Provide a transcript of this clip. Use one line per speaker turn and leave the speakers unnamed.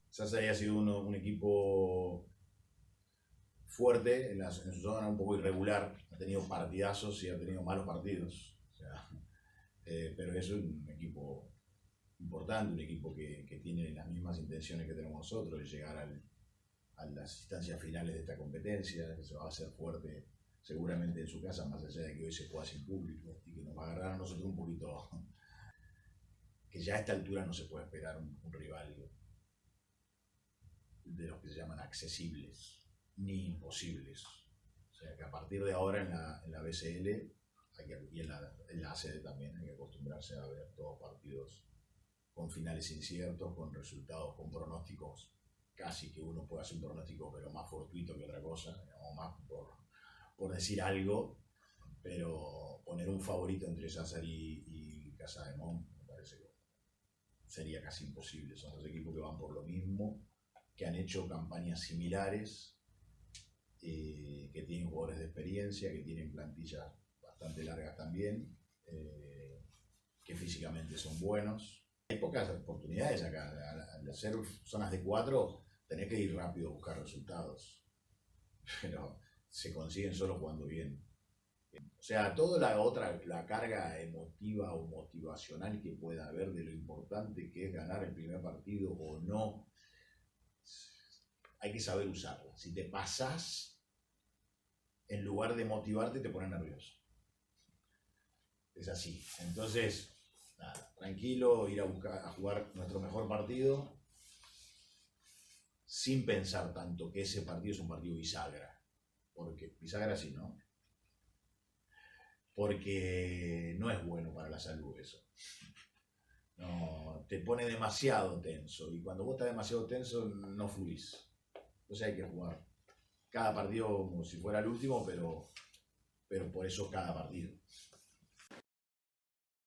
Sassari ha sido un equipo fuerte en su zona, un poco irregular. Ha tenido partidazos y ha tenido malos partidos. O sea, pero es un equipo importante, un equipo que tiene las mismas intenciones que tenemos nosotros, de llegar a las instancias finales de esta competencia, que se va a hacer fuerte seguramente en su casa, más allá de que hoy se pueda sin público y que nos va a agarrar a nosotros un poquito, que ya a esta altura no se puede esperar un rival de los que se llaman accesibles ni imposibles. O sea que a partir de ahora en la BCL y en la ACD también hay que acostumbrarse a ver todos partidos con finales inciertos, con resultados, con pronósticos, casi que uno puede hacer un pronóstico pero más fortuito que otra cosa, o más por decir algo, pero poner un favorito entre Sassari y Casademont me parece que sería casi imposible. Son dos equipos que van por lo mismo, que han hecho campañas similares, que tienen jugadores de experiencia, que tienen plantillas bastante largas también, que físicamente son buenos. Hay pocas oportunidades acá. Al hacer zonas de 4 tenés que ir rápido a buscar resultados, pero se consiguen solo jugando bien. O sea, toda la carga emotiva o motivacional que pueda haber de lo importante que es ganar el primer partido o no, hay que saber usarla. Si te pasás, en lugar de motivarte, te pones nervioso. Es así. Entonces, nada, tranquilo, ir a jugar nuestro mejor partido, sin pensar tanto que ese partido es un partido bisagra. Porque bisagra sí, ¿no? Porque no es bueno para la salud eso. No, te pone demasiado tenso, y cuando vos estás demasiado tenso no fluís. Entonces hay que jugar cada partido como si fuera el último, pero por eso cada partido.